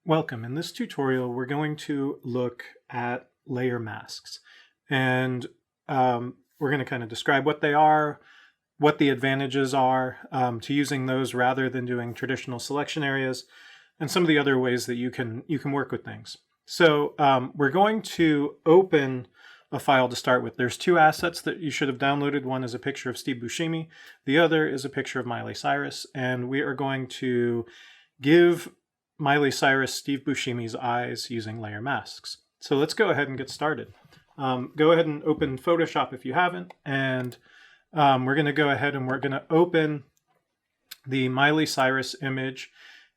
Welcome. In this tutorial, we're going to look at layer masks. And we're going to kind of describe what they are, what the advantages are to using those rather than doing traditional selection areas, and some of the other ways that you can work with things. So we're going to open a file to start with. There's two assets that you should have downloaded. One is a picture of Steve Buscemi. The other is a picture of Miley Cyrus. And we are going to give Miley Cyrus Steve Buscemi's eyes using layer masks. So let's go ahead and get started. Go ahead and open Photoshop if you haven't, and we're going to go ahead and we're going to open the Miley Cyrus image.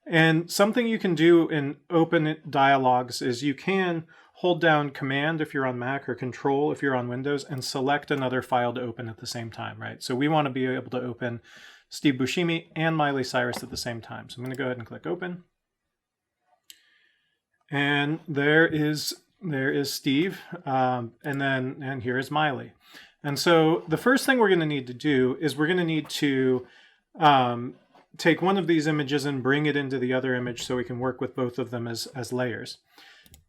And something you can do in open dialogues is you can hold down Command if you're on Mac or Control if you're on Windows and select another file to open at the same time, right? So we want to be able to open Steve Buscemi and Miley Cyrus at the same time. So I'm going to go ahead and click Open. And there is Steve, and here is Miley. And so the first thing we're going to need to do is we're going to need to take one of these images and bring it into the other image so we can work with both of them as layers.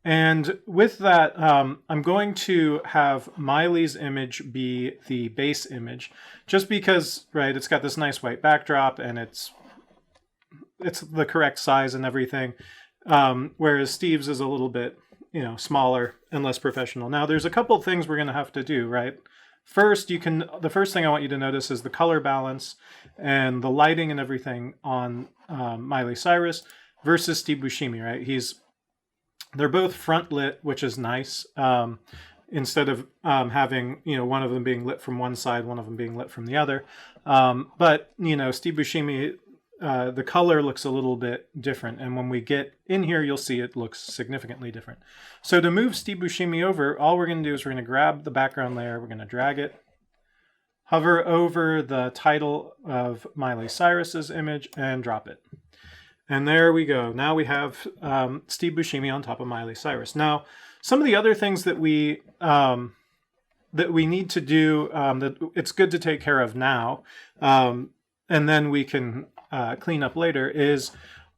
And with that, I'm going to have Miley's image be the base image, just because, right, it's got this nice white backdrop and it's the correct size and everything. Whereas Steve's is a little bit, smaller and less professional. Now, there's a couple things we're going to have to do, right? First, the first thing I want you to notice is the color balance and the lighting and everything on Miley Cyrus versus Steve Buscemi, right? They're both front lit, which is nice. Instead of having, one of them being lit from one side, one of them being lit from the other. But, Steve Buscemi, the color looks a little bit different. And when we get in here, you'll see it looks significantly different. So to move Steve Buscemi over, all we're going to do is we're going to grab the background layer. We're going to drag it, hover over the title of Miley Cyrus's image and drop it. And there we go. Now we have Steve Buscemi on top of Miley Cyrus. Now, some of the other things that we need to do that it's good to take care of now, and then we can clean up later, is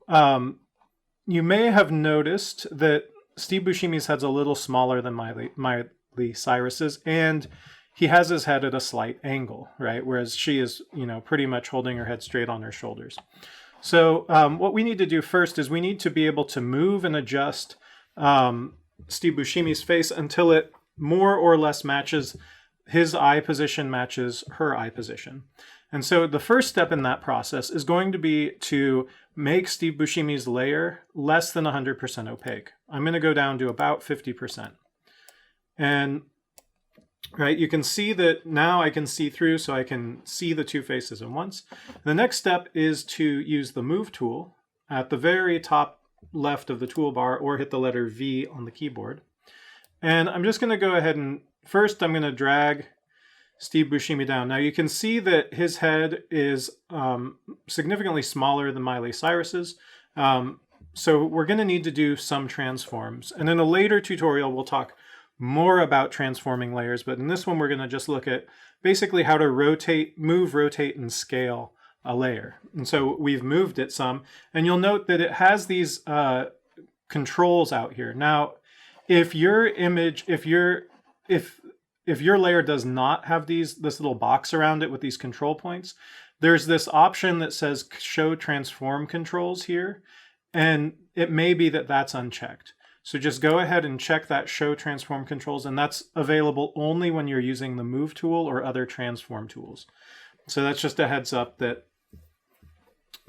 you may have noticed that Steve Buscemi's head's a little smaller than Miley Cyrus's, and he has his head at a slight angle, right? Whereas she is, pretty much holding her head straight on her shoulders. So what we need to do first is we need to be able to move and adjust Steve Buscemi's face until it more or less matches his eye position matches her eye position. And so the first step in that process is going to be to make Steve Buscemi's layer less than 100% opaque. I'm going to go down to about 50%. And right, you can see that now I can see through, so I can see the two faces at once. The next step is to use the Move tool at the very top left of the toolbar, or hit the letter V on the keyboard. And I'm just going to go ahead and first I'm going to drag Steve Buscemi down. Now you can see that his head is significantly smaller than Miley Cyrus's. So we're going to need to do some transforms. And in a later tutorial, we'll talk more about transforming layers. But in this one, we're going to just look at basically how to move, rotate, and scale a layer. And so we've moved it some. And you'll note that it has these controls out here. Now, if your image, if your layer does not have this little box around it with these control points, there's this option that says Show Transform Controls here, and it may be that that's unchecked. So just go ahead and check that Show Transform Controls, and that's available only when you're using the Move tool or other transform tools. So that's just a heads up that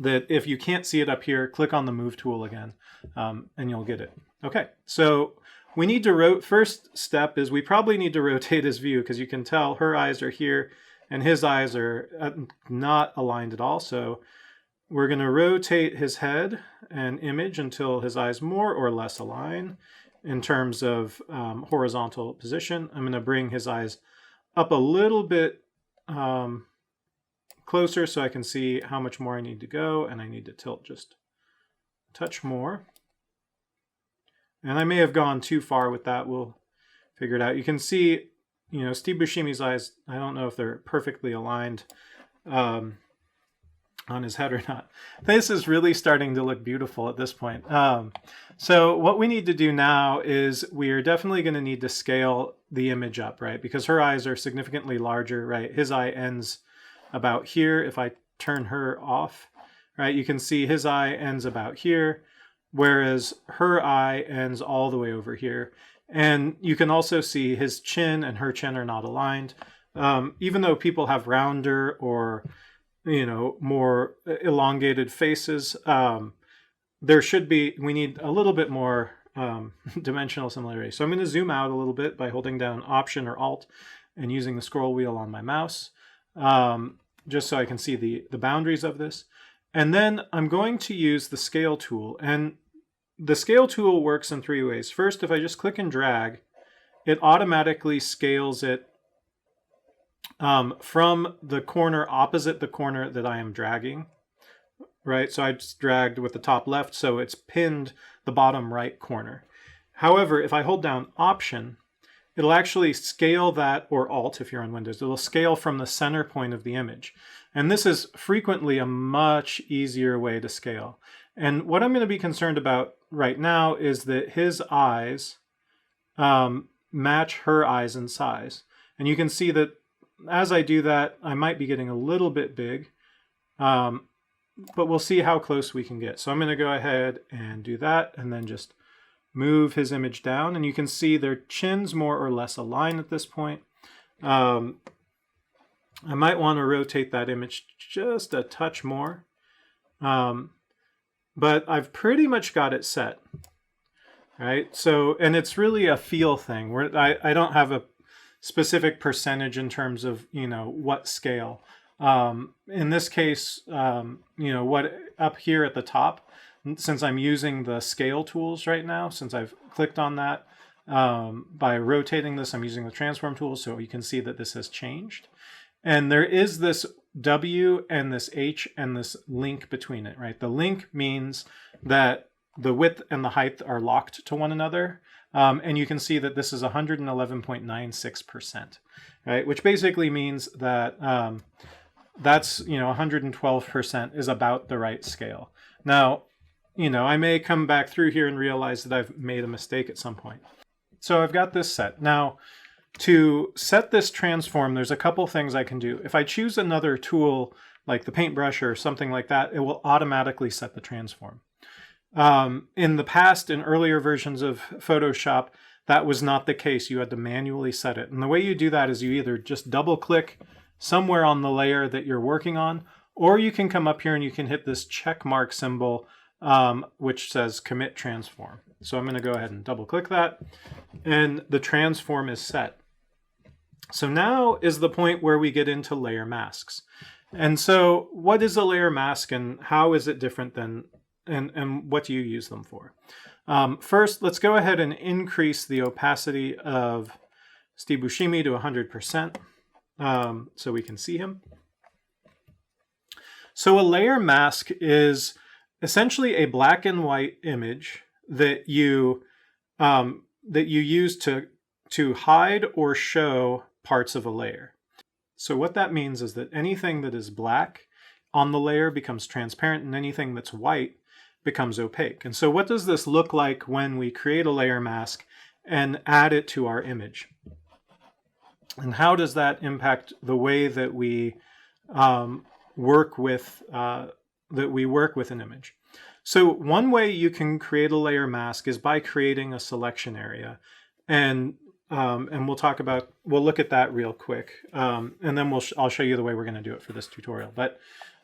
if you can't see it up here, click on the Move tool again, and you'll get it. Okay, so we need to first step is we probably need to rotate his view, because you can tell her eyes are here and his eyes are not aligned at all. So we're going to rotate his head and image until his eyes more or less align in terms of horizontal position. I'm going to bring his eyes up a little bit closer so I can see how much more I need to go, and I need to tilt just a touch more. And I may have gone too far with that. We'll figure it out. You can see, Steve Buscemi's eyes, I don't know if they're perfectly aligned. on his head or not. This is really starting to look beautiful at this point. So what we need to do now is we are definitely going to need to scale the image up, right? Because her eyes are significantly larger, right? His eye ends about here. If I turn her off, right, you can see his eye ends about here, whereas her eye ends all the way over here. And you can also see his chin and her chin are not aligned. Even though people have rounder or, you know, more elongated faces, we need a little bit more dimensional similarity. So I'm going to zoom out a little bit by holding down Option or Alt and using the scroll wheel on my mouse, just so I can see the boundaries of this. And then I'm going to use the scale tool. And the scale tool works in 3 ways. First, if I just click and drag, it automatically scales it from the corner opposite the corner that I am dragging, right? So I just dragged with the top left, so it's pinned the bottom right corner. However, if I hold down Option, it'll actually scale that, or Alt if you're on Windows, it'll scale from the center point of the image. And this is frequently a much easier way to scale. And what I'm going to be concerned about right now is that his eyes match her eyes in size. And you can see that as I do that, I might be getting a little bit big, but we'll see how close we can get. So I'm going to go ahead and do that and then just move his image down. And you can see their chins more or less align at this point. I might want to rotate that image just a touch more. But I've pretty much got it set, right? So, and it's really a feel thing where I don't have a specific percentage in terms of, you know, what scale. In this case, you know, what up here at the top, since I'm using the scale tools right now, since I've clicked on that, by rotating this, I'm using the transform tool, so you can see that this has changed. And there is this W and this H and this link between it, right? The link means that the width and the height are locked to one another. And you can see that this is 111.96%, right? Which basically means that that's, you know, 112% is about the right scale. Now, you know, I may come back through here and realize that I've made a mistake at some point. So I've got this set. Now, to set this transform, there's a couple things I can do. If I choose another tool like the paintbrush or something like that, it will automatically set the transform. In the past, in earlier versions of Photoshop, that was not the case. You had to manually set it. And the way you do that is you either just double click somewhere on the layer that you're working on, or you can come up here and you can hit this check mark symbol, which says commit transform. So I'm going to go ahead and double click that, and the transform is set. So now is the point where we get into layer masks. And so what is a layer mask and how is it different than, and what do you use them for? First, let's go ahead and increase the opacity of Steve Buscemi to 100%, so we can see him. So a layer mask is essentially a black and white image that you use to hide or show parts of a layer. So what that means is that anything that is black on the layer becomes transparent, and anything that's white becomes opaque. And so what does this look like when we create a layer mask and add it to our image? And how does that impact the way that we work with an image? So one way you can create a layer mask is by creating a selection area, and we'll look at that real quick, and then I'll show you the way we're going to do it for this tutorial. But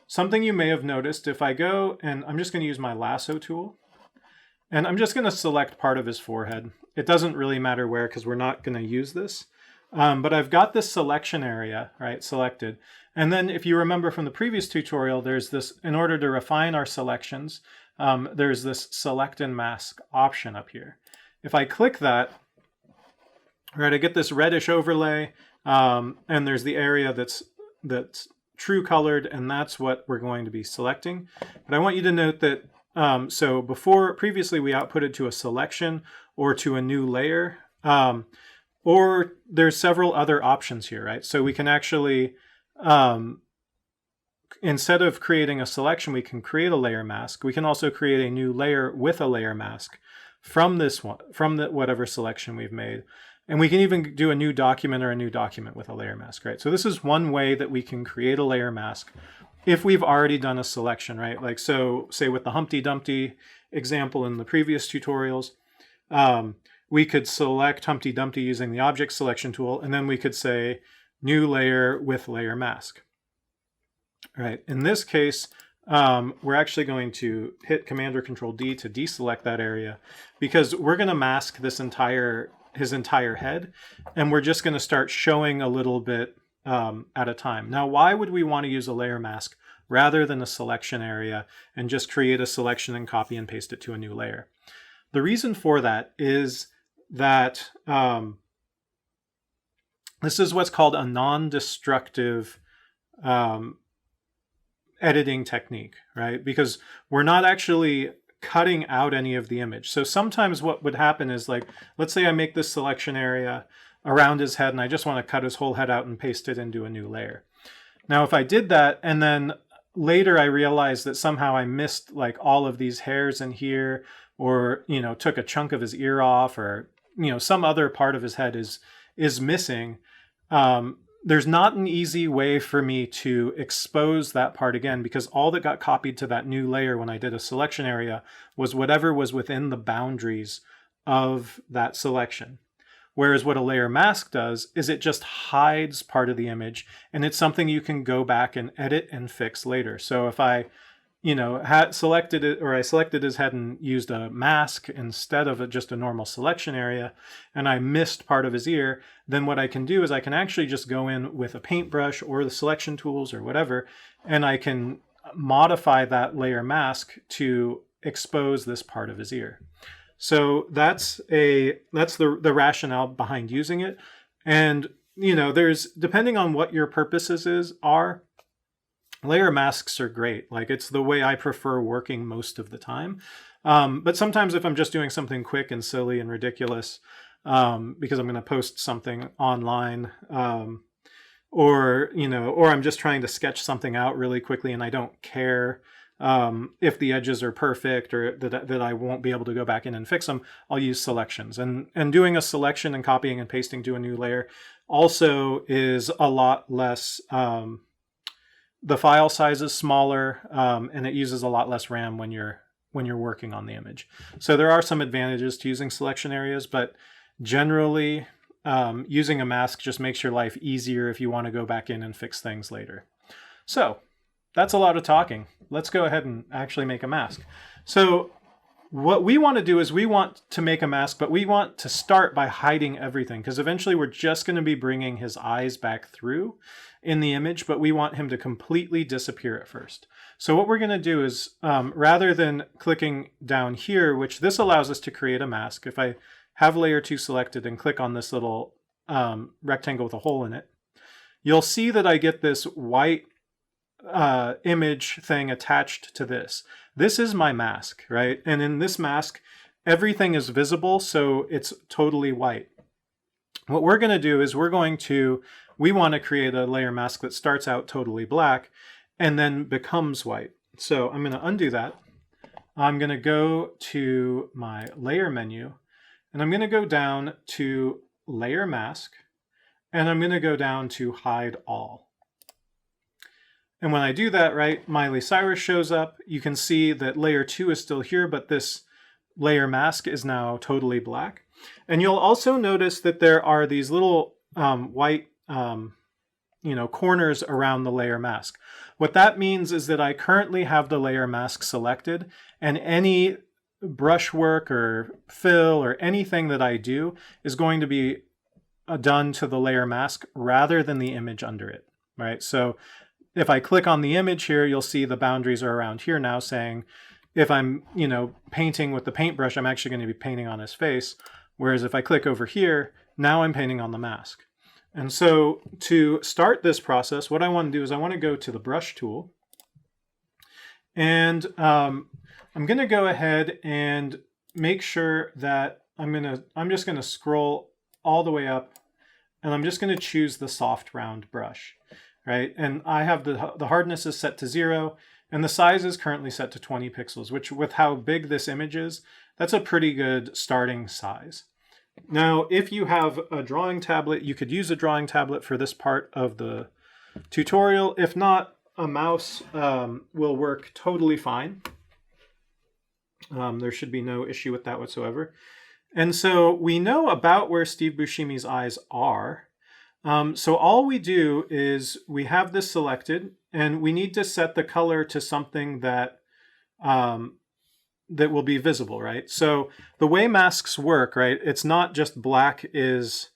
something you may have noticed, if I go and I'm just going to use my lasso tool, and I'm just going to select part of his forehead. It doesn't really matter where because we're not going to use this, but I've got this selection area, right, selected. And then if you remember from the previous tutorial, there's this, in order to refine our selections, there's this select and mask option up here. If I click that, right, I get this reddish overlay, and there's the area that's true colored, and that's what we're going to be selecting. But I want you to note that, so previously we outputted to a selection or to a new layer, or there's several other options here, right? So we can actually instead of creating a selection, we can create a layer mask. We can also create a new layer with a layer mask from this one, from the whatever selection we've made. And we can even do a new document or a new document with a layer mask, right? So this is one way that we can create a layer mask if we've already done a selection, right? Like, so say with the Humpty Dumpty example in the previous tutorials, we could select Humpty Dumpty using the object selection tool, and then we could say new layer with layer mask. All right, in this case, we're actually going to hit Command or Control D to deselect that area, because we're going to mask this his entire head, and we're just going to start showing a little bit at a time. Now, why would we want to use a layer mask rather than a selection area and just create a selection and copy and paste it to a new layer? The reason for that is that this is what's called a non-destructive editing technique, right? Because we're not actually cutting out any of the image. So sometimes what would happen is, like, let's say I make this selection area around his head and I just want to cut his whole head out and paste it into a new layer. Now, if I did that and then later I realized that somehow I missed like all of these hairs in here, or, you know, took a chunk of his ear off, or, you know, some other part of his head is missing, there's not an easy way for me to expose that part again, because all that got copied to that new layer when I did a selection area was whatever was within the boundaries of that selection. Whereas what a layer mask does is it just hides part of the image, and it's something you can go back and edit and fix later. So if I, you know, had selected it, or I selected his head and used a mask instead of just a normal selection area, and I missed part of his ear, then what I can do is I can actually just go in with a paintbrush or the selection tools or whatever, and I can modify that layer mask to expose this part of his ear. So that's the rationale behind using it. And, you know, there's, depending on what your purposes are, layer masks are great. Like, it's the way I prefer working most of the time. But sometimes if I'm just doing something quick and silly and ridiculous, because I'm going to post something online, or, you know, or I'm just trying to sketch something out really quickly and I don't care if the edges are perfect, or that I won't be able to go back in and fix them, I'll use selections. And doing a selection and copying and pasting to a new layer also is a lot less, the file size is smaller, and it uses a lot less RAM when you're working on the image. So there are some advantages to using selection areas, but generally using a mask just makes your life easier if you want to go back in and fix things later. So that's a lot of talking. Let's go ahead and actually make a mask. So what we want to do is we want to make a mask, but we want to start by hiding everything, because eventually we're just going to be bringing his eyes back through in the image, but we want him to completely disappear at first. So what we're going to do is, rather than clicking down here, which this allows us to create a mask, if I have layer 2 selected and click on this little rectangle with a hole in it, you'll see that I get this white image thing attached to this. This is my mask, right? And in this mask, everything is visible, so it's totally white. What we're going to do is we want to create a layer mask that starts out totally black and then becomes white. So I'm going to undo that. I'm going to go to my layer menu, and I'm going to go down to layer mask, and I'm going to go down to hide all. And when I do that, right, Miley Cyrus shows up. You can see that layer 2 is still here, but this layer mask is now totally black. And you'll also notice that there are these little white corners around the layer mask. What that means is that I currently have the layer mask selected, and any brushwork or fill or anything that I do is going to be done to the layer mask rather than the image under it, right? So if I click on the image here, you'll see the boundaries are around here now, saying if I'm, painting with the paintbrush, I'm actually going to be painting on his face. Whereas if I click over here, now I'm painting on the mask. And so to start this process, what I want to do is I want to go to the brush tool, and I'm going to go ahead and make sure that I'm just going to scroll all the way up, and I'm just going to choose the soft round brush. right? And I have the hardness is set to 0, and the size is currently set to 20 pixels, which with how big this image is, that's a pretty good starting size. Now, if you have a drawing tablet, you could use a drawing tablet for this part of the tutorial. If not, a mouse will work totally fine. There should be no issue with that whatsoever. And so we know about where Steve Buscemi's eyes are. So all we do is we have this selected, and we need to set the color to something that that will be visible, right? So the way masks work, right, it's not just black is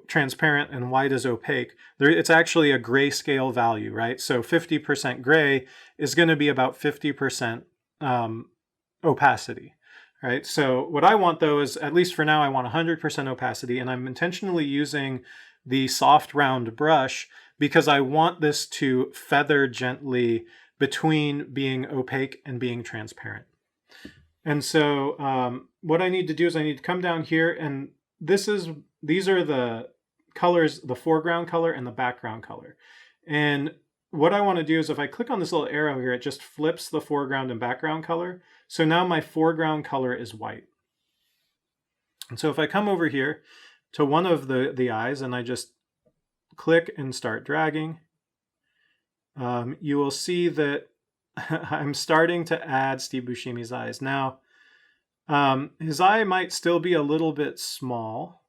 transparent and white is opaque. It's actually a grayscale value, right? So 50% gray is going to be about 50% opacity, right? So what I want, though, is, at least for now, I want 100% opacity, and I'm intentionally using the soft round brush because I want this to feather gently between being opaque and being transparent. And so what I need to do is I need to come down here, and these are the colors, the foreground color and the background color. And what I want to do is if I click on this little arrow here, it just flips the foreground and background color. So now my foreground color is white. And so if I come over here to one of the eyes and I just click and start dragging, you will see that I'm starting to add Steve Buscemi's eyes. Now, his eye might still be a little bit small,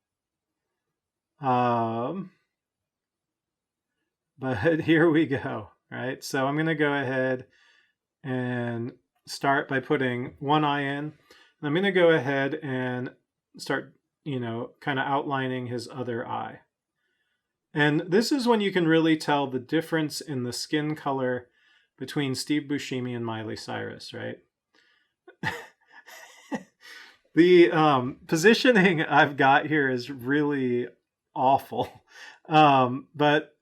but here we go, right? So I'm going to go ahead and start by putting one eye in. And I'm going to go ahead and start, kind of outlining his other eye. And this is when you can really tell the difference in the skin color between Steve Buscemi and Miley Cyrus, right? The positioning I've got here is really awful, but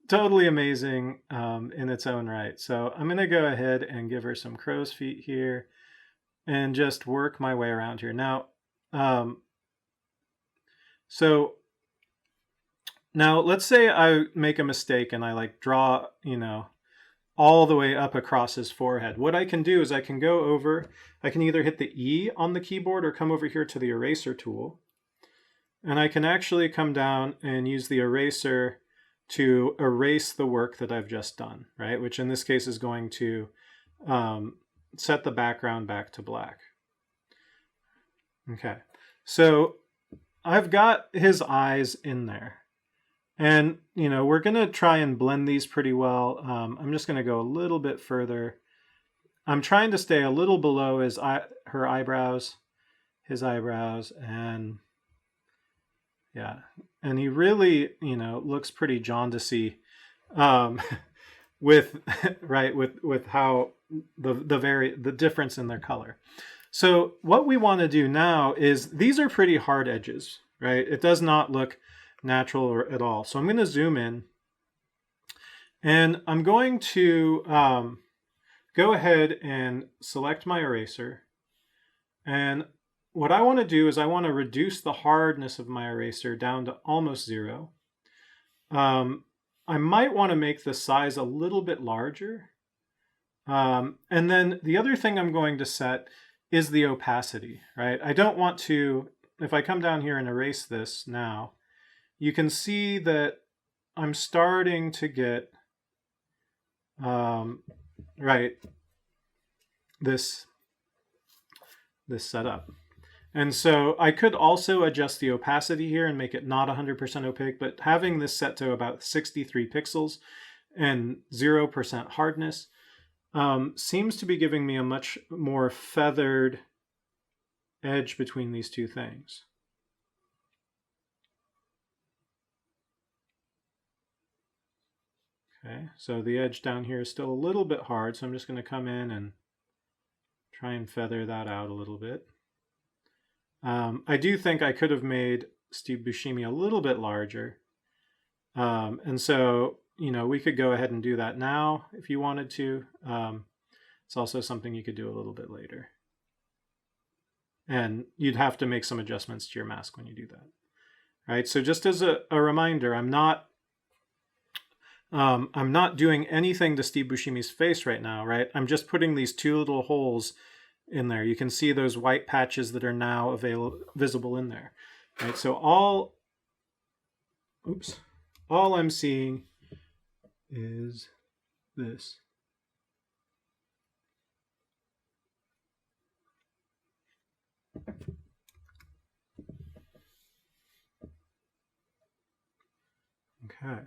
totally amazing in its own right. So I'm going to go ahead and give her some crow's feet here and just work my way around here. Now, now let's say I make a mistake and I draw, all the way up across his forehead. What I can do is I can go over, I can either hit the E on the keyboard or come over here to the eraser tool. And I can actually come down and use the eraser to erase the work that I've just done, right? Which in this case is going to set the background back to black. Okay, so I've got his eyes in there. And, we're going to try and blend these pretty well. I'm just going to go a little bit further. I'm trying to stay a little below her eyebrows, his eyebrows, and yeah. And he really, looks pretty jaundicey with how the difference in their color. So what we want to do now is, these are pretty hard edges, right? It does not look natural at all. So I'm going to zoom in, and I'm going to go ahead and select my eraser. And what I want to do is I want to reduce the hardness of my eraser down to almost 0. I might want to make the size a little bit larger. And then the other thing I'm going to set is the opacity, right? I don't want to, if I come down here and erase this now, you can see that I'm starting to get this set up. And so I could also adjust the opacity here and make it not 100% opaque, but having this set to about 63 pixels and 0% hardness seems to be giving me a much more feathered edge between these two things. Okay, so the edge down here is still a little bit hard, so I'm just going to come in and try and feather that out a little bit. I do think I could have made Steve Buscemi a little bit larger. And so, we could go ahead and do that now if you wanted to. It's also something you could do a little bit later. And you'd have to make some adjustments to your mask when you do that. Right, so just as a reminder, I'm not I'm not doing anything to Steve Buscemi's face right now, right? I'm just putting these two little holes in there. You can see those white patches that are now visible in there, right? So all I'm seeing is this. Okay.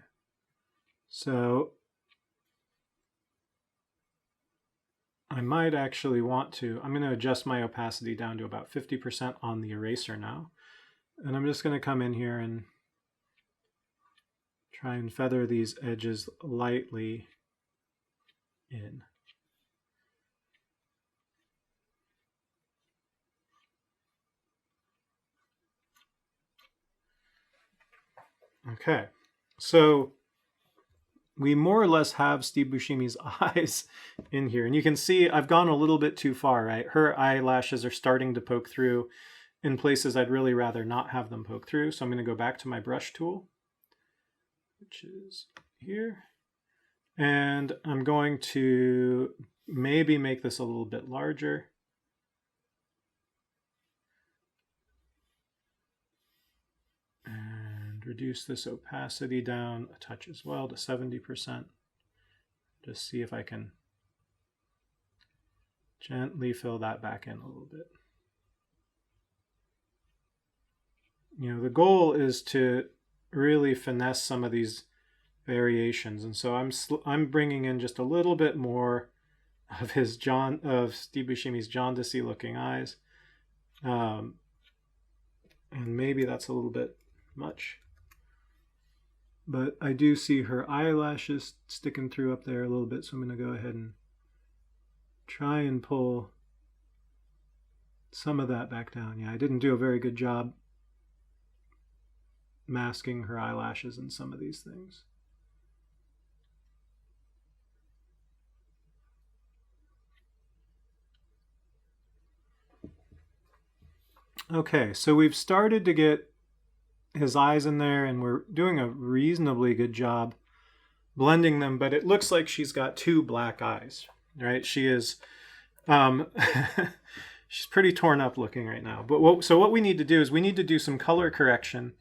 So I might actually want to, I'm going to adjust my opacity down to about 50% on the eraser now. And I'm just going to come in here and try and feather these edges lightly in. Okay, so we more or less have Steve Buscemi's eyes in here. And you can see I've gone a little bit too far, right? Her eyelashes are starting to poke through in places I'd really rather not have them poke through. So I'm going to go back to my brush tool, which is here. And I'm going to maybe make this a little bit larger. And reduce this opacity down a touch as well to 70%. Just see if I can gently fill that back in a little bit. You know, the goal is to really finesse some of these variations, and so I'm bringing in just a little bit more of Steve Buscemi's jaundicey looking eyes, and maybe that's a little bit much, but I do see her eyelashes sticking through up there a little bit, so I'm going to go ahead and try and pull some of that back down. Yeah, I didn't do a very good job masking her eyelashes in some of these things. Okay, so we've started to get his eyes in there, and we're doing a reasonably good job blending them, but it looks like she's got two black eyes, right? She is, she's pretty torn up looking right now. But so what we need to do is we need to do some color correction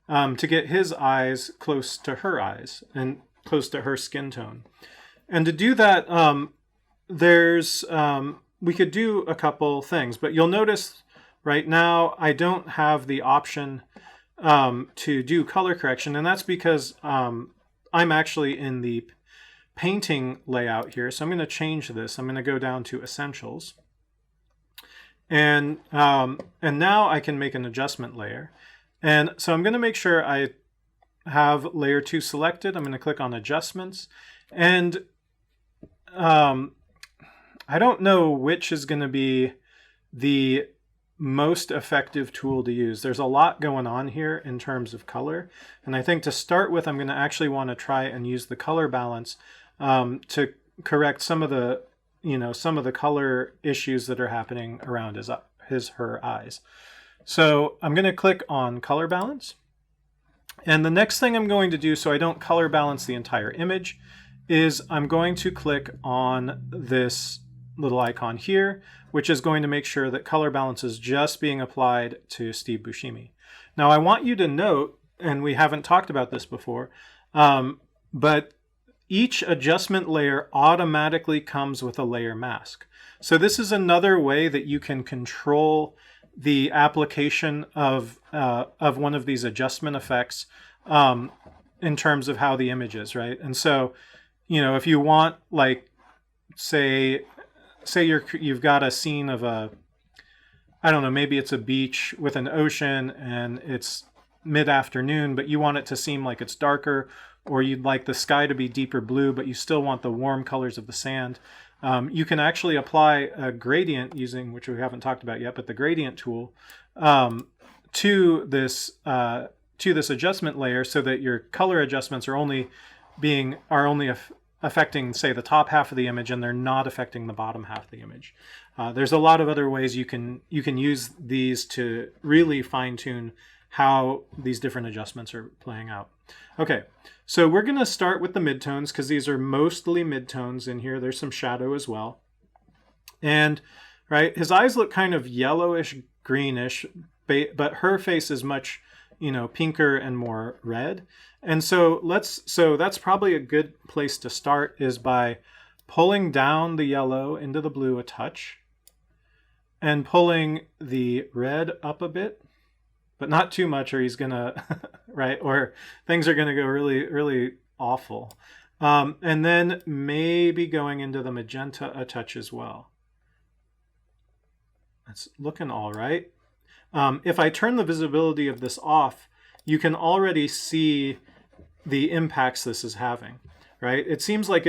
to get his eyes close to her eyes and close to her skin tone. And to do that, we could do a couple things, but you'll notice right now I don't have the option to do color correction, and that's because I'm actually in the painting layout here. So I'm going to change this. I'm going to go down to Essentials, and now I can make an adjustment layer. And so I'm going to make sure I have layer 2 selected. I'm going to click on Adjustments, and I don't know which is going to be the most effective tool to use. There's a lot going on here in terms of color, and I think to start with I'm going to actually want to try and use the color balance to correct some of the color issues that are happening around her eyes. So I'm going to click on color balance, and the next thing I'm going to do, so I don't color balance the entire image, is I'm going to click on this little icon here, which is going to make sure that color balance is just being applied to Steve Buscemi. Now I want you to note, and we haven't talked about this before, but each adjustment layer automatically comes with a layer mask. So this is another way that you can control the application of one of these adjustment effects in terms of how the image is, right? And so, you know, if you want, like, say you've got a scene of I don't know, maybe it's a beach with an ocean and it's mid-afternoon, but you want it to seem like it's darker, or you'd like the sky to be deeper blue, but you still want the warm colors of the sand. You can actually apply a gradient using, which we haven't talked about yet, but the gradient tool to this adjustment layer, so that your color adjustments are only affecting, say, the top half of the image, and they're not affecting the bottom half of the image. There's a lot of other ways you can use these to really fine-tune how these different adjustments are playing out. Okay, so we're going to start with the midtones because these are mostly midtones in here. There's some shadow as well. And, right, his eyes look kind of yellowish, greenish, but her face is much, pinker and more red. And so that's probably a good place to start is by pulling down the yellow into the blue a touch and pulling the red up a bit, but not too much or he's gonna, right, or things are gonna go really, really awful. And then maybe going into the magenta a touch as well. It's looking all right. If I turn the visibility of this off, you can already see the impacts this is having, right? It seems like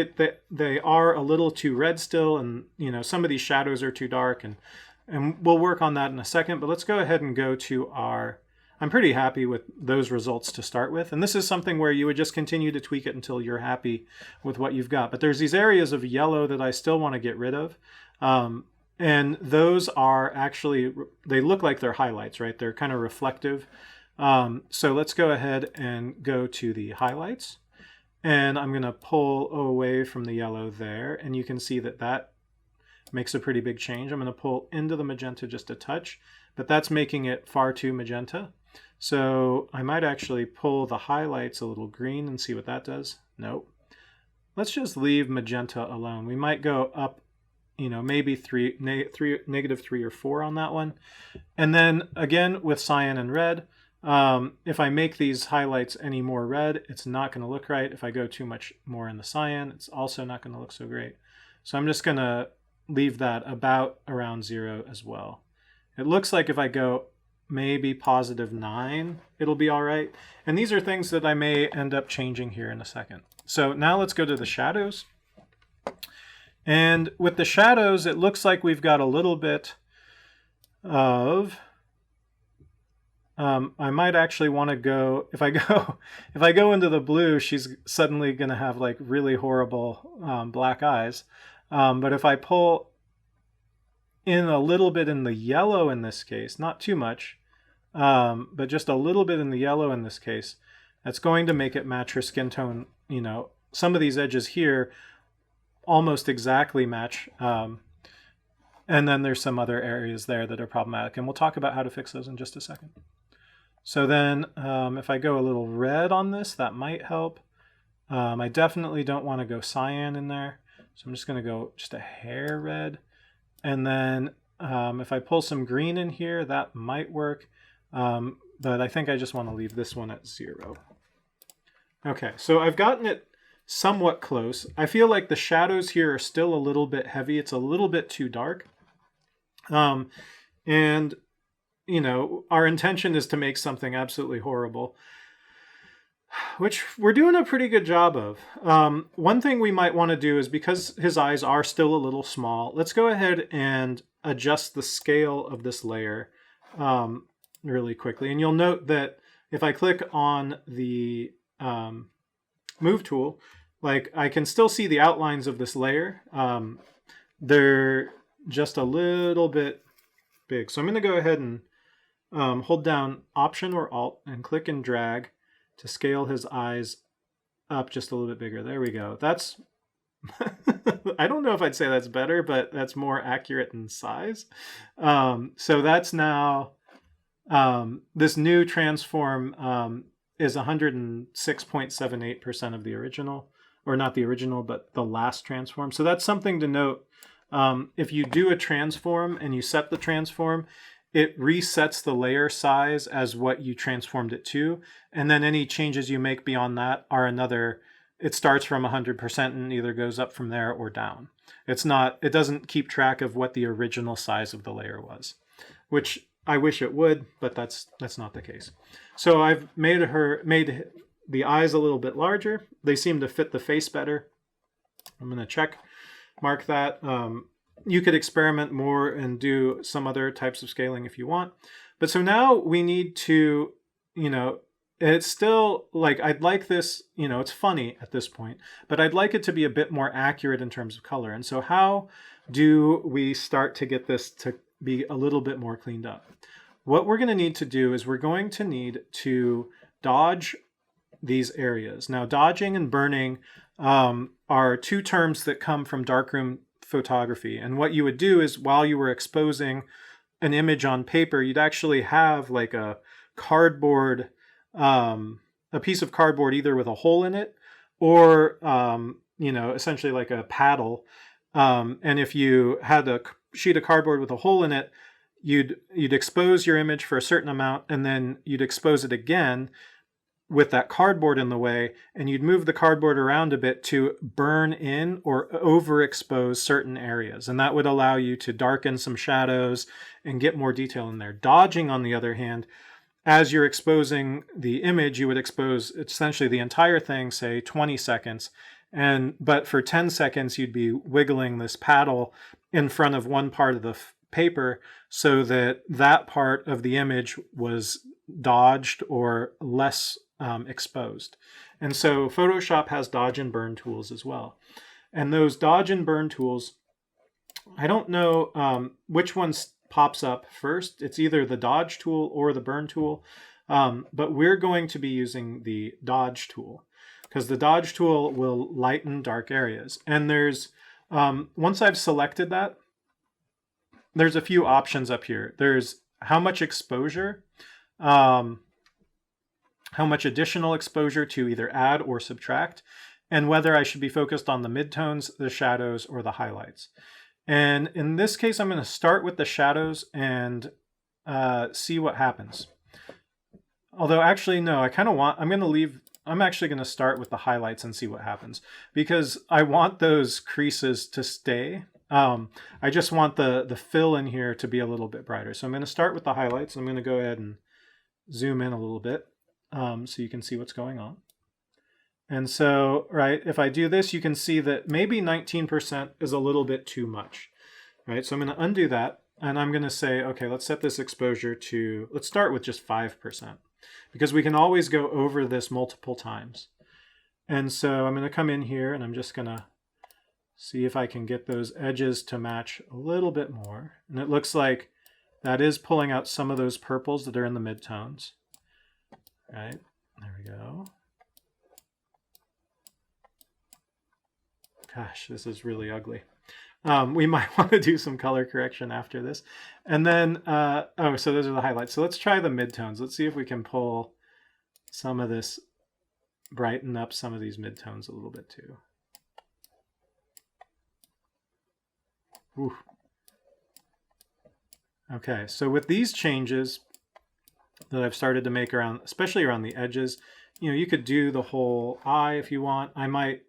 they are a little too red still, and some of these shadows are too dark, and we'll work on that in a second. But let's go ahead and go to our. I'm pretty happy with those results to start with, and this is something where you would just continue to tweak it until you're happy with what you've got. But there's these areas of yellow that I still want to get rid of. And those are actually, they look like they're highlights, right? They're kind of reflective. So let's go ahead and go to the highlights. And I'm going to pull away from the yellow there. And you can see that that makes a pretty big change. I'm going to pull into the magenta just a touch, but that's making it far too magenta. So I might actually pull the highlights a little green and see what that does. Nope. Let's just leave magenta alone. We might go up maybe negative 3 or 4 on that one. And then again with cyan and red, if I make these highlights any more red, it's not going to look right. If I go too much more in the cyan, it's also not going to look so great. So I'm just going to leave that about around 0 as well. It looks like if I go maybe positive 9, it'll be all right. And these are things that I may end up changing here in a second. So now let's go to the shadows. And with the shadows, it looks like we've got a little bit of, I might actually want to go, if I go into the blue, she's suddenly going to have like really horrible black eyes. But if I pull in a little bit in the yellow in this case, not too much, but just a little bit in the yellow in this case, that's going to make it match her skin tone. Some of these edges here almost exactly match. And then there's some other areas there that are problematic. And we'll talk about how to fix those in just a second. So then if I go a little red on this, that might help. I definitely don't want to go cyan in there. So I'm just going to go just a hair red. And then if I pull some green in here, that might work. But I think I just want to leave this one at 0. Okay, so I've gotten it somewhat close. I feel like the shadows here are still a little bit heavy. It's a little bit too dark. And, our intention is to make something absolutely horrible, which we're doing a pretty good job of. One thing we might want to do is, because his eyes are still a little small, let's go ahead and adjust the scale of this layer really quickly. And you'll note that if I click on the move tool, like I can still see the outlines of this layer. They're just a little bit big. So I'm going to go ahead and hold down Option or Alt and click and drag to scale his eyes up just a little bit bigger. There we go. That's, I don't know if I'd say that's better, but that's more accurate in size. So that's now, this new transform is 106.78% of the original, or not the original, but the last transform. So that's something to note. If you do a transform and you set the transform, it resets the layer size as what you transformed it to. And then any changes you make beyond that are another, it starts from 100% and either goes up from there or down. It doesn't keep track of what the original size of the layer was, which I wish it would, but that's not the case. So I've made the eyes a little bit larger. They seem to fit the face better. I'm going to check mark that. You could experiment more and do some other types of scaling if you want. But so now we need to, it's still like, I'd like this, it's funny at this point, but I'd like it to be a bit more accurate in terms of color. And so how do we start to get this to be a little bit more cleaned up? What we're going to need to do is we're going to need to dodge these areas. Now, dodging and burning are two terms that come from darkroom photography. And what you would do is while you were exposing an image on paper, you'd actually have like a cardboard, a piece of cardboard either with a hole in it or, essentially like a paddle. And if you had a sheet of cardboard with a hole in it, you'd expose your image for a certain amount, and then you'd expose it again with that cardboard in the way, and you'd move the cardboard around a bit to burn in or overexpose certain areas. And that would allow you to darken some shadows and get more detail in there. Dodging, on the other hand, as you're exposing the image, you would expose essentially the entire thing, say 20 seconds. But for 10 seconds, you'd be wiggling this paddle in front of one part of the paper so that that part of the image was dodged or less exposed. And so Photoshop has dodge and burn tools as well. And those dodge and burn tools, I don't know which one pops up first. It's either the dodge tool or the burn tool, but we're going to be using the dodge tool because the dodge tool will lighten dark areas. And there's, once I've selected that, there's a few options up here. There's how much exposure, how much additional exposure to either add or subtract, and whether I should be focused on the midtones, the shadows, or the highlights. And in this case, I'm going to start with the shadows and see what happens. Although actually, no, I'm actually going to start with the highlights and see what happens because I want those creases to stay. I just want the fill in here to be a little bit brighter. So I'm going to start with the highlights. I'm going to go ahead and zoom in a little bit so you can see what's going on. And so, right, if I do this, you can see that maybe 19% is a little bit too much, right? So I'm going to undo that, and I'm going to say, okay, let's set this exposure to, let's start with just 5%, because we can always go over this multiple times. And so I'm going to come in here, and I'm just going to see if I can get those edges to match a little bit more. And it looks like that is pulling out some of those purples that are in the midtones. Right, there we go. Gosh, this is really ugly. We might want to do some color correction after this. And then, oh, so those are the highlights. So let's try the midtones. Let's see if we can pull some of this, brighten up some of these midtones a little bit too. Ooh. Okay, so with these changes that I've started to make around, especially around the edges, you could do the whole eye if you want. I might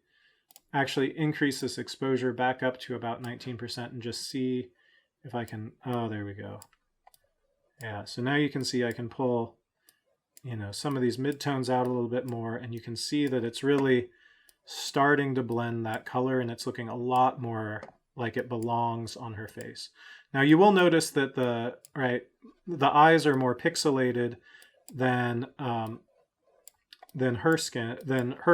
actually increase this exposure back up to about 19% and just see if I can, oh, there we go. Yeah, so now you can see I can pull, some of these midtones out a little bit more, and you can see that it's really starting to blend that color, and it's looking a lot more like it belongs on her face. Now you will notice that the eyes are more pixelated than her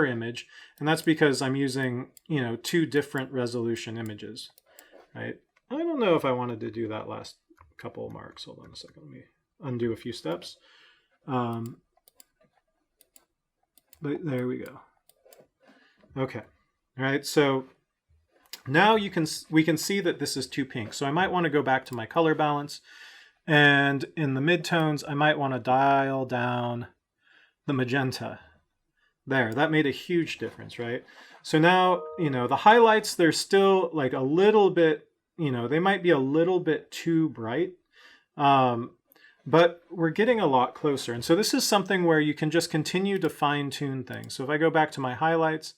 image, and that's because I'm using two different resolution images, right? I don't know if I wanted to do that last couple of marks. Hold on a second, let me undo a few steps. But there we go. Okay, all right, so now we can see that this is too pink. So I might want to go back to my color balance, and in the midtones, I might want to dial down the magenta. There, that made a huge difference, right? So now, the highlights, they're still like a little bit, they might be a little bit too bright, but we're getting a lot closer. And so this is something where you can just continue to fine tune things. So if I go back to my highlights,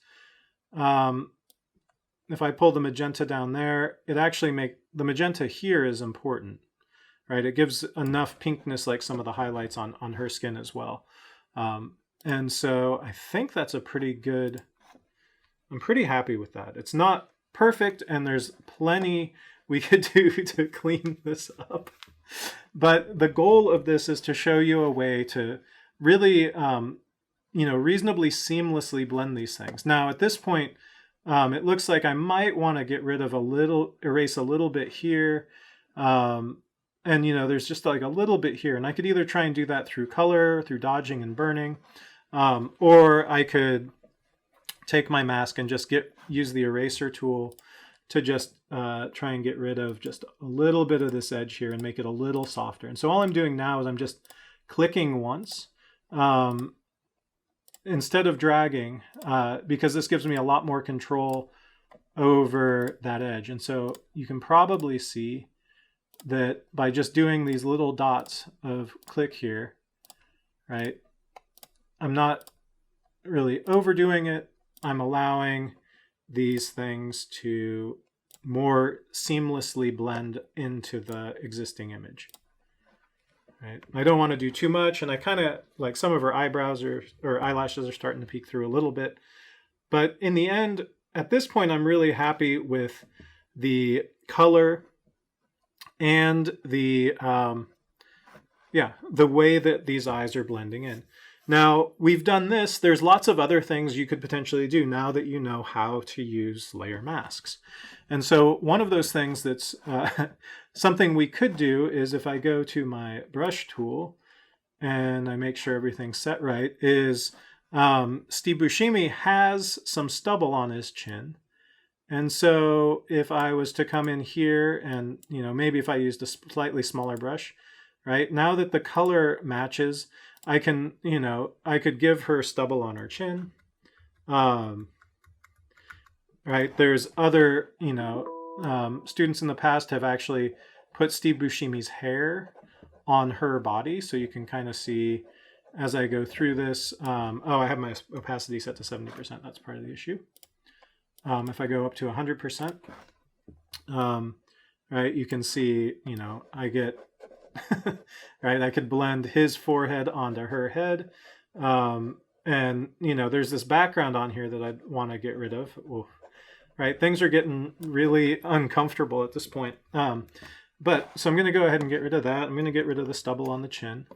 if I pull the magenta down there, it actually the magenta here is important, right? It gives enough pinkness like some of the highlights on her skin as well. And so I think that's a pretty good, I'm pretty happy with that. It's not perfect, and there's plenty we could do to clean this up. But the goal of this is to show you a way to really, reasonably seamlessly blend these things. Now, at this point, it looks like I might want to get rid of erase a little bit here. And, there's just like a little bit here. And I could either try and do that through color, through dodging and burning. Or I could take my mask and just use the eraser tool to just try and get rid of just a little bit of this edge here and make it a little softer. And so all I'm doing now is I'm just clicking once instead of dragging, because this gives me a lot more control over that edge. And so you can probably see that by just doing these little dots of click here, right, I'm not really overdoing it. I'm allowing these things to more seamlessly blend into the existing image. Right? I don't want to do too much, and I kind of like some of her eyebrows or eyelashes are starting to peek through a little bit. But in the end, at this point, I'm really happy with the color and the way that these eyes are blending in. Now, we've done this. There's lots of other things you could potentially do now that you know how to use layer masks. And so one of those things that's something we could do is if I go to my brush tool and I make sure everything's set right, is Steve Buscemi has some stubble on his chin. And so if I was to come in here and, maybe if I used a slightly smaller brush, right, now that the color matches, I can, I could give her stubble on her chin. Right, there's other, students in the past have actually put Steve Buscemi's hair on her body. So you can kind of see as I go through this. I have my opacity set to 70%. That's part of the issue. If I go up to 100%, right, you can see, I get, right, I could blend his forehead onto her head. And, there's this background on here that I'd want to get rid of. Oof. Right, things are getting really uncomfortable at this point. So I'm going to go ahead and get rid of that. I'm going to get rid of the stubble on the chin.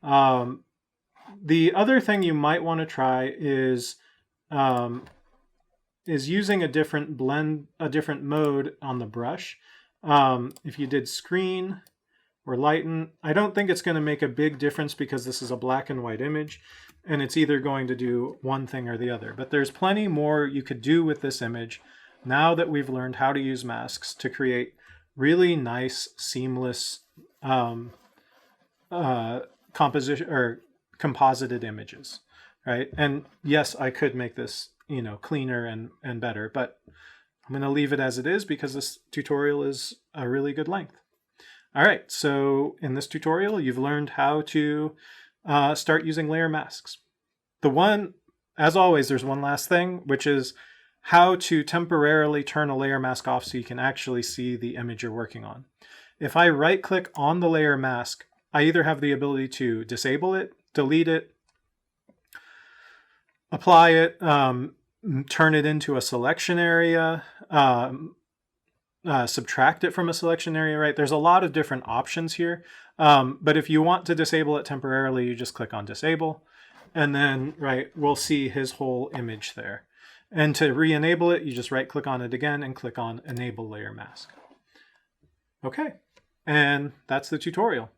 The other thing you might want to try is using a different mode on the brush. If you did screen or lighten, I don't think it's going to make a big difference because this is a black and white image and it's either going to do one thing or the other. But there's plenty more you could do with this image now that we've learned how to use masks to create really nice, seamless composition or composited images, right? And yes, I could make this, cleaner and better, but I'm going to leave it as it is because this tutorial is a really good length. All right, so in this tutorial, you've learned how to start using layer masks. As always, there's one last thing, which is how to temporarily turn a layer mask off so you can actually see the image you're working on. If I right-click on the layer mask, I either have the ability to disable it, delete it, apply it, turn it into a selection area, subtract it from a selection area, right? There's a lot of different options here. But if you want to disable it temporarily, you just click on disable, and then, right, we'll see his whole image there. And to re-enable it, you just right-click on it again and click on Enable Layer Mask. Okay, and that's the tutorial.